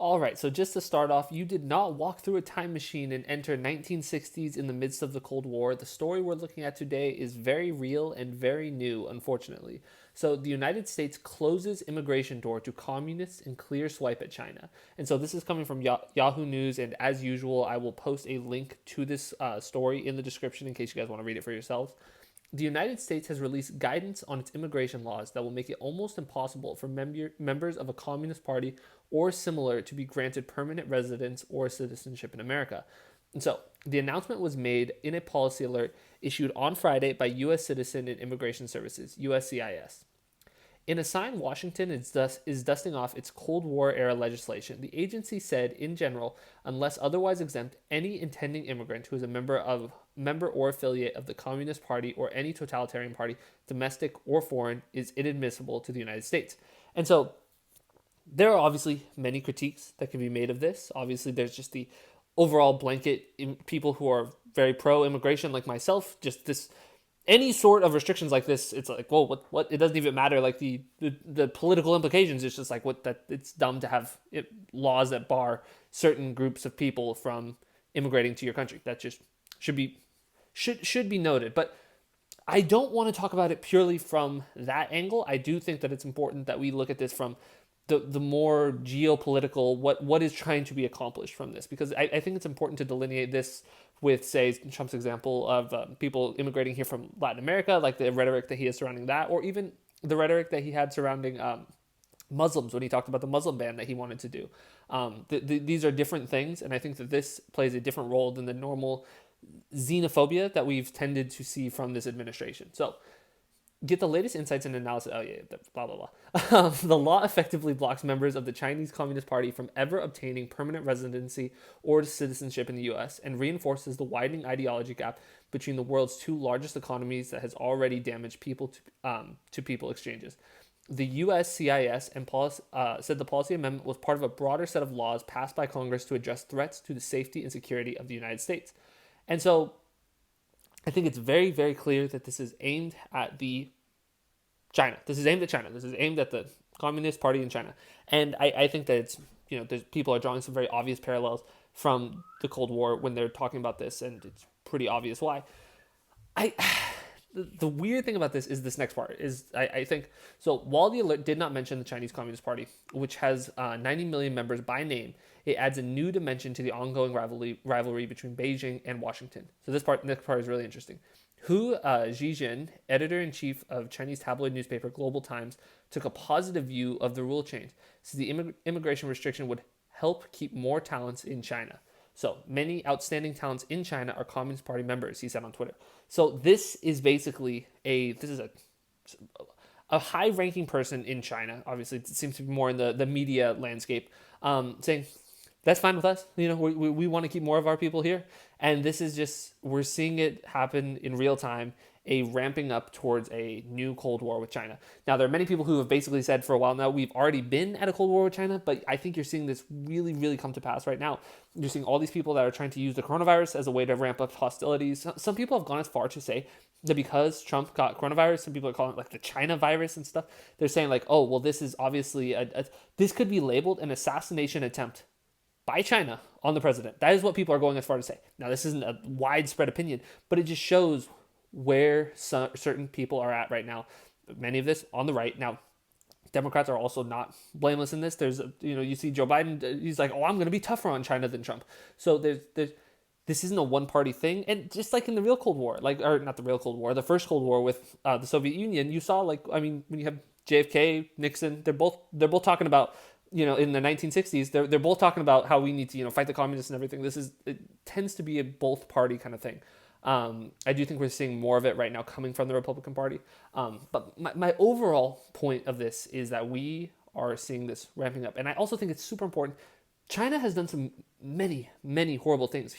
All right, so just to start off, you did not walk through a time machine and enter 1960s in the midst of the Cold War. The story we're looking at today is very real and very new, unfortunately. So, the United States closes immigration door to communists and clear swipe at China. And so, this is coming from Yahoo News, and as usual, I will post a link to this story in the description in case you guys want to read it for yourselves. The United States has released guidance on its immigration laws that will make it almost impossible for members of a communist party or similar to be granted permanent residence or citizenship in America. And so the announcement was made in a policy alert issued on Friday by U.S. Citizen and Immigration Services, USCIS. In a sign, Washington is dusting off its Cold War era legislation. The agency said, in general, unless otherwise exempt, any intending immigrant who is a member or affiliate of the Communist Party or any totalitarian party, domestic or foreign, is inadmissible to the United States. And so there are obviously many critiques that can be made of this. Obviously, there's just the overall blanket people who are very pro immigration, like myself, just this any sort of restrictions like this, it's like, well, what? It doesn't even matter. Like the political implications. It's just like what that. It's dumb to have laws that bar certain groups of people from immigrating to your country. That just should be noted. But I don't want to talk about it purely from that angle. I do think that it's important that we look at this from the more geopolitical, what is trying to be accomplished from this, because I think it's important to delineate this with, say, Trump's example of people immigrating here from Latin America, like the rhetoric that he has surrounding that, or even the rhetoric that he had surrounding Muslims when he talked about the Muslim ban that he wanted to do. These are different things, and I think that this plays a different role than the normal xenophobia that we've tended to see from this administration. So, get the latest insights and analysis. Oh, yeah, blah, blah, blah. The law effectively blocks members of the Chinese Communist Party from ever obtaining permanent residency or citizenship in the U.S. and reinforces the widening ideology gap between the world's two largest economies that has already damaged people to people exchanges. The USCIS said the policy amendment was part of a broader set of laws passed by Congress to address threats to the safety and security of the United States. And so I think it's very, very clear that this is aimed at China. This is aimed at China. This is aimed at the Communist Party in China. And I think that it's, people are drawing some very obvious parallels from the Cold War when they're talking about this, and it's pretty obvious why. The weird thing about this is this next part is I think so. While the alert did not mention the Chinese Communist Party, which has 90 million members by name, it adds a new dimension to the ongoing rivalry between Beijing and Washington. So next part is really interesting. Hu Zhijin, editor-in-chief of Chinese tabloid newspaper Global Times, took a positive view of the rule change, since the immigration restriction would help keep more talents in China. So many outstanding talents in China are Communist Party members, he said on Twitter. So this is basically a high-ranking person in China. Obviously, it seems to be more in the media landscape, saying that's fine with us. We want to keep more of our people here. And this is just, we're seeing it happen in real time, a ramping up towards a new Cold War with China. Now, there are many people who have basically said for a while now, we've already been at a Cold War with China, but I think you're seeing this really, really come to pass right now. You're seeing all these people that are trying to use the coronavirus as a way to ramp up hostilities. Some people have gone as far to say that because Trump got coronavirus, some people are calling it like the China virus and stuff. They're saying like, oh, well, this is obviously, this could be labeled an assassination attempt by China on the president. That is what people are going as far to say. Now, this isn't a widespread opinion, but it just shows where certain people are at right now. Many of this on the right. Now, Democrats are also not blameless in this. There's, you see Joe Biden, he's like, oh, I'm going to be tougher on China than Trump. So this isn't a one-party thing. And just like in the real Cold War, or not the real Cold War, the first Cold War with the Soviet Union, you saw when you have JFK, Nixon, they're both talking about, in the 1960s, they're both talking about how we need to, fight the communists and everything. It tends to be a both party kind of thing. I do think we're seeing more of it right now coming from the Republican Party. But my overall point of this is that we are seeing this ramping up. And I also think it's super important. China has done some many, many horrible things,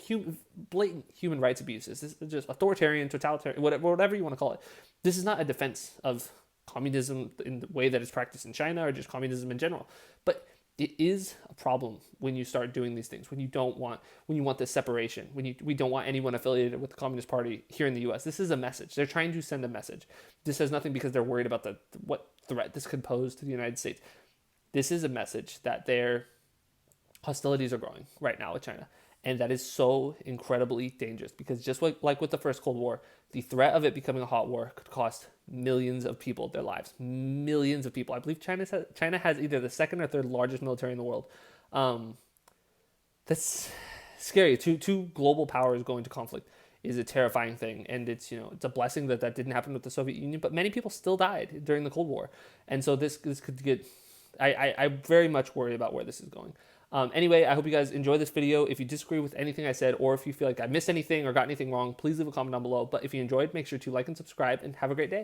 blatant human rights abuses. This is just authoritarian, totalitarian, whatever you want to call it. This is not a defense of communism in the way that it's practiced in China or just communism in general. But it is a problem when you start doing these things, when you want this separation, we don't want anyone affiliated with the Communist Party here in the U.S. This is a message. They're trying to send a message. This has nothing because they're worried about what threat this could pose to the United States. This is a message that they're hostilities are growing right now with China. And that is so incredibly dangerous because just like with the first Cold War, the threat of it becoming a hot war could cost millions of people their lives. Millions of people. I believe China has either the second or third largest military in the world. Um, that's scary. Two global powers going to conflict is a terrifying thing, and it's a blessing that that didn't happen with the Soviet Union. But many people still died during the Cold War, and so this could get. I very much worry about where this is going. Anyway, I hope you guys enjoy this video. If you disagree with anything I said, or if you feel like I missed anything or got anything wrong, please leave a comment down below. But if you enjoyed, make sure to like and subscribe, and have a great day.